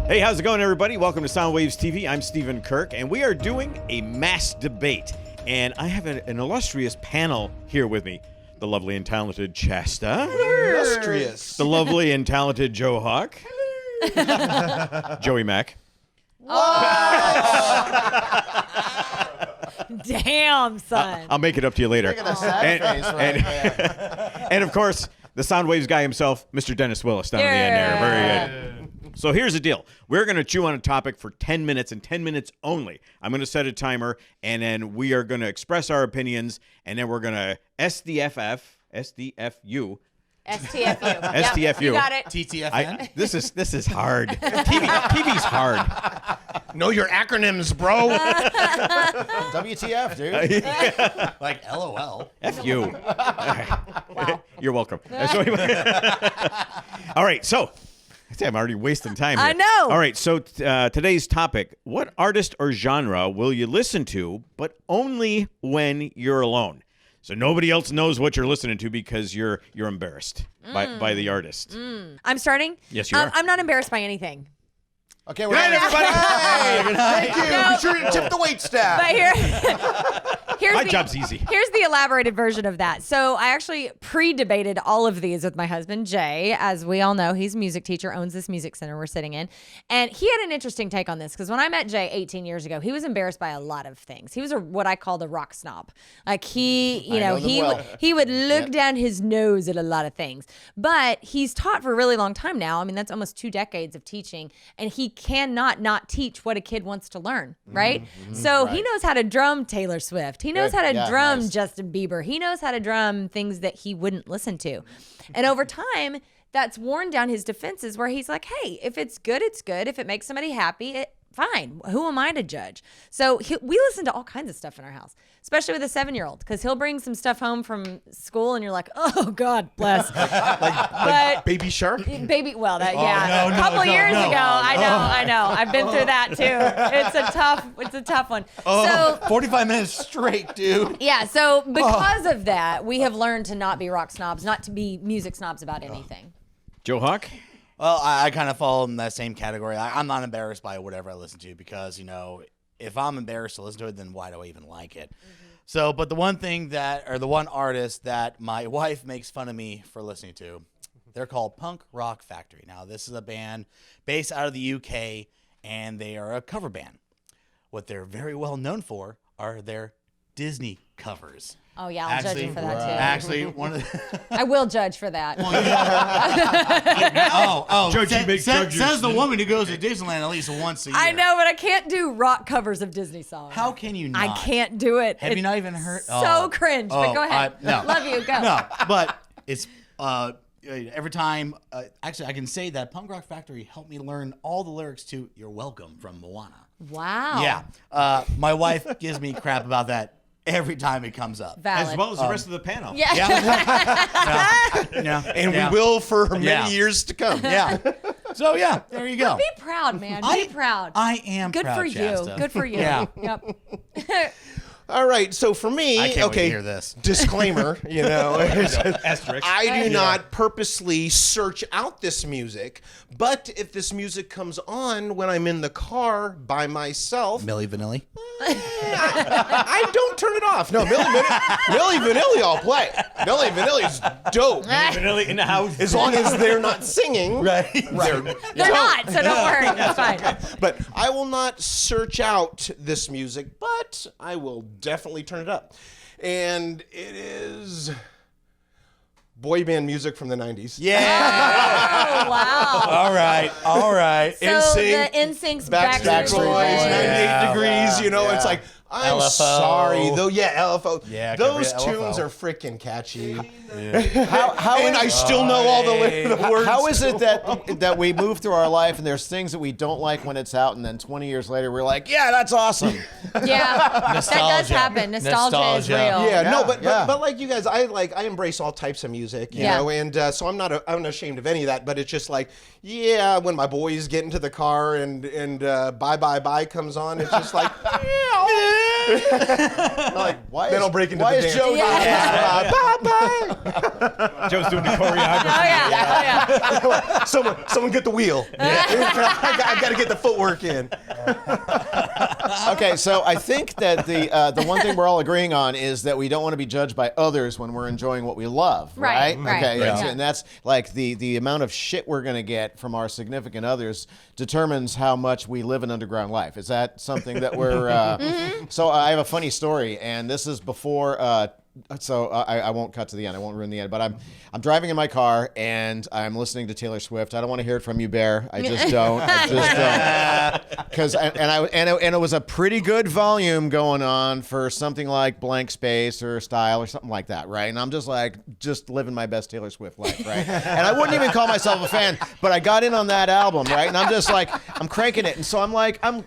Hey, how's it going, everybody? Welcome to Soundwaves TV. I'm Steven Kirk, and we are doing a mass debate. And I have an illustrious panel here with me. The lovely and talented Chasta. Illustrious. The lovely and talented Joe Hawk. Joey Mack. Damn, son. I'll make it up to you later. Look at that sad face right there. And of course, the Soundwaves guy himself, Mr. Dennis Willis down in the end there. Very good. So here's the deal. We're going to chew on a topic for 10 minutes and 10 minutes only. I'm going to set a timer, and then we are going to express our opinions, and then we're going to SDFU. STFU. STFU. Yep, you got it. TTFN. This is hard. TV's hard. Know your acronyms, bro. WTF, dude. Like LOL. F you. Wow. You're welcome. All right, so I'm already wasting time here. I know. All right, so today's topic, what artist or genre will you listen to, but only when you're alone? So nobody else knows what you're listening to because you're embarrassed by the artist. I'm starting? Yes, you are. I'm not embarrassed by anything. Okay, Good night, everybody. Hey, thank you. Be sure to tip the wait staff. But here's My the, job's easy. Here's the elaborated version of that. So I actually pre-debated all of these with my husband, Jay. As we all know, he's a music teacher, owns this music center we're sitting in. And he had an interesting take on this because when I met Jay 18 years ago, he was embarrassed by a lot of things. He was what I call the rock snob. Like he would look down his nose at a lot of things. But he's taught for a really long time now. I mean, that's almost 2 decades of teaching. And he cannot not teach what a kid wants to learn, right? So he knows how to drum Taylor Swift. He knows how to drum Justin Bieber. He knows how to drum things that he wouldn't listen to. And over time, that's worn down his defenses where he's like, hey, if it's good, it's good. If it makes somebody happy, fine. Who am I to judge? So we listen to all kinds of stuff in our house, especially with a 7-year-old, because he'll bring some stuff home from school and you're like, oh, God bless. like Baby Shark? A couple years ago. I know. I've been through that too. It's a tough one. Oh, 45 minutes straight, dude. Yeah, so because of that, we have learned to not be rock snobs, not to be music snobs about anything. Joe Hawk? Well, I kind of fall in that same category. I'm not embarrassed by whatever I listen to because, if I'm embarrassed to listen to it, then why do I even like it? So, but the one artist that my wife makes fun of me for listening to, they're called Punk Rock Factory. Now, this is a band based out of the UK, and they are a cover band. What they're very well known for are their Disney covers. Oh, yeah, I'll judge you for that, too. Actually, one of the... I will judge for that. Says the woman who goes to Disneyland at least once a year. I know, but I can't do rock covers of Disney songs. How can you not? I can't do it. Have you not even heard? So cringe, but go ahead. No. Love you, go. No, but it's every time, actually, I can say that Punk Rock Factory helped me learn all the lyrics to You're Welcome from Moana. Wow. Yeah. My wife gives me crap about that every time it comes up. Valid. As well as the rest of the panel. Yeah. And we will for many years to come. Yeah. So, yeah, there you go. Be proud, man. Be proud. I am Good proud, for Chasta. you. Good for you. Yeah. Yep. All right, so for me, I can't wait to hear this. Disclaimer, Asterisk. I do not purposely search out this music, but if this music comes on when I'm in the car by myself, Milli Vanilli. I don't turn it off. No, Milli Vanilli I'll play. Milli Vanilli's dope. Vanilli in the house. As long as they're not singing. Right. They're not, so don't worry. It's fine. But I will not search out this music, but I will definitely turn it up. And it is boy band music from the 90s. Yeah. Oh, wow. All right. So NSYNC, the NSYNC's Backstreet Backstreet Boys, 98 Yeah. Degrees, Yeah. it's like, I'm LFO. sorry, though. Yeah, LFO. Yeah, those LFO. tunes are freaking catchy. How And I still know all the words. How is it that we move through our life and there's things that we don't like when it's out, and then 20 years later we're like, yeah, that's awesome. Yeah, that does happen. Nostalgia is real. Yeah, Yeah. but like you guys, I embrace all types of music, you know, and so I'm not ashamed of any of that. But it's just like, when my boys get into the car and Bye Bye Bye comes on, it's just like, Like, why Then is, I'll break into why the is dance. Joe doing Joe's doing the choreography. Oh yeah. Someone get the wheel. I got to get the footwork in. Okay, so I think that the one thing we're all agreeing on is that we don't want to be judged by others when we're enjoying what we love, right? Right, Okay, right. and that's like the amount of shit we're going to get from our significant others determines how much we live an underground life. Is that something that we're? So I have a funny story, and this is before. I won't cut to the end. I won't ruin the end. But I'm driving in my car and I'm listening to Taylor Swift. I don't want to hear it from you, Bear. I just don't. I just don't. Because it was a pretty good volume going on for something like Blank Space or Style or something like that, right? And I'm just living my best Taylor Swift life, right? And I wouldn't even call myself a fan, but I got in on that album, right? And I'm just like, I'm cranking it, and so I'm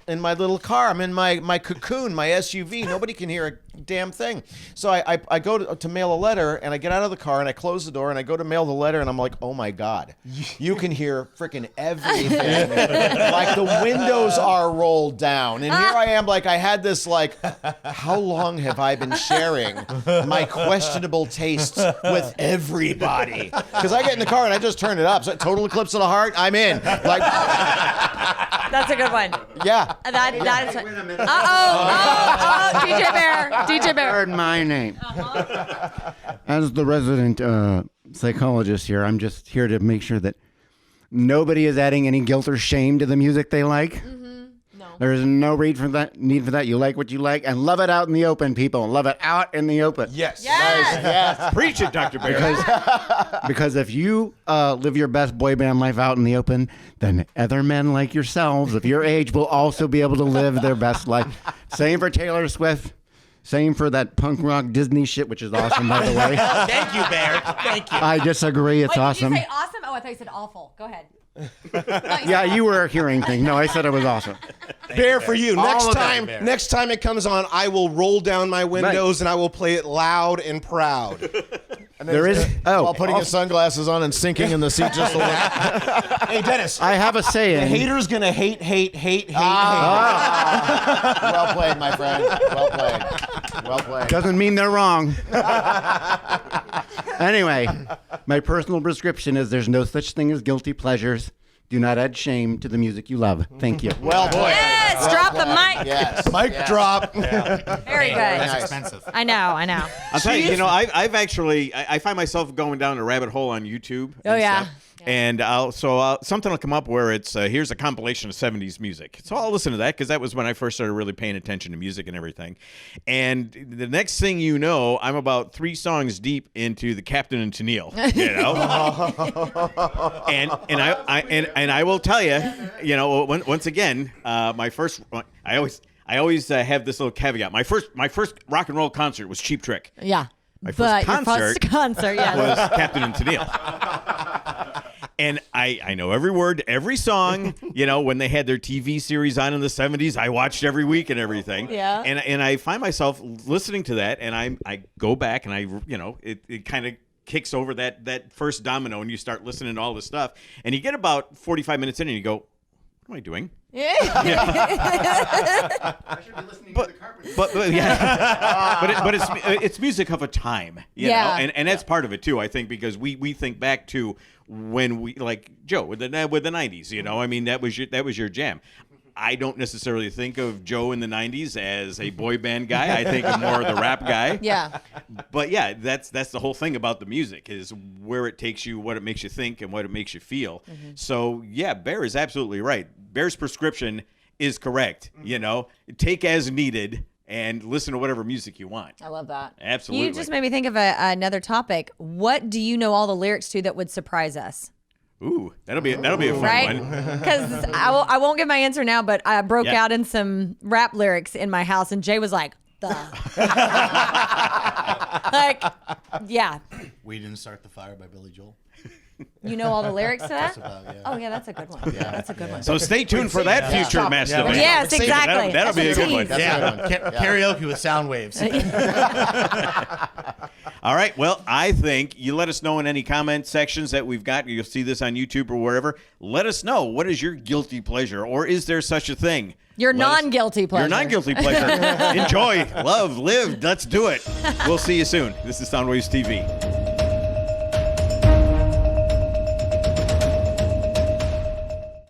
in my little car. I'm in my cocoon, my SUV. Nobody can hear a damn thing. So I go to mail a letter, and I get out of the car and I close the door and I go to mail the letter, and I'm like, oh my God, you can hear freaking everything. Like the windows are rolled down, and here I am, like I had this like, how long have I been sharing my questionable tastes with everybody? Because I get in the car and I just turn it up. So Total Eclipse of the Heart, I'm in. Like, That's a good one. yeah. That is. DJ Bear. DJ Bear. Heard my name. As the resident psychologist here, I'm just here to make sure that nobody is adding any guilt or shame to the music they like. No. There is no need for that. You like what you like, and love it out in the open, people. Love it out in the open. Yes. Yes. Preach it, Dr. Bear. Because if you live your best boy band life out in the open, then other men like yourselves of your age will also be able to live their best life. Same for Taylor Swift. Same for that punk rock Disney shit, which is awesome, by the way. Thank you, Bear. Thank you. I disagree. It's Wait, awesome. Did you say awesome? Oh, I thought you said awful. Go ahead. Yeah, you were hearing things. No, I said it was awesome. Bear for you. All Next of it, time, Bear. next time it comes on, I will roll down my windows and I will play it loud and proud. There is. While putting his sunglasses on and sinking in the seat just a little. Hey, Dennis. I have a The saying. hater's gonna hate. Well played, my friend. Well played. Well played. Doesn't mean they're wrong. Anyway, my personal prescription is there's no such thing as guilty pleasures. Do not add shame to the music you love. Thank you. Well played. Yes. Drop the mic. Yes. Mic drop. Very good. Nice. Expensive. I know. I'll tell you, I've actually, I find myself going down a rabbit hole on YouTube. Oh, and yeah. stuff. And something will come up where it's here's a compilation of 70s music. So I'll listen to that because that was when I first started really paying attention to music and everything. And the next thing you know, I'm about 3 songs deep into the Captain and Tennille, you know. and I will tell you, once again, my first, I always have this little caveat. My first rock and roll concert was Cheap Trick. Yeah. My first concert yes. was Captain and Tennille. And I know every word, every song. When they had their TV series on in the 70s, I watched every week and everything. Yeah. And I find myself listening to that, and I go back and it kind of kicks over that first domino, and you start listening to all this stuff, and you get about 45 minutes in, and you go, "What am I doing?" But it's music of a time, you know, and that's part of it too. I think because we think back to when we, like Joe with the 90s, I mean that was your jam. I don't necessarily think of Joe in the 90s as a boy band guy. I think of more of the rap guy. Yeah. But yeah, that's the whole thing about the music is where it takes you, what it makes you think, and what it makes you feel. Mm-hmm. So yeah, Bear is absolutely right. Bear's prescription is correct. Take as needed and listen to whatever music you want. I love that. Absolutely. You just made me think of another topic. What do you know all the lyrics to that would surprise us? Ooh, that'll be a fun right? one. Because I won't give my answer now, but I broke out in some rap lyrics in my house, and Jay was like, like, yeah. We Didn't Start the Fire by Billy Joel. You know all the lyrics to that? About, yeah. Oh, yeah, that's a good one. Yeah, that's a good one. So stay tuned for that future masturbation. Yes, exactly. That'll be a good one. That's a good one. Karaoke with Soundwaves. All right. Well, I think you let us know in any comment sections that we've got. You'll see this on YouTube or wherever. Let us know, what is your guilty pleasure, or is there such a thing? Your non-guilty pleasure. Your non-guilty pleasure. Enjoy, love, live. Let's do it. We'll see you soon. This is Soundwaves TV.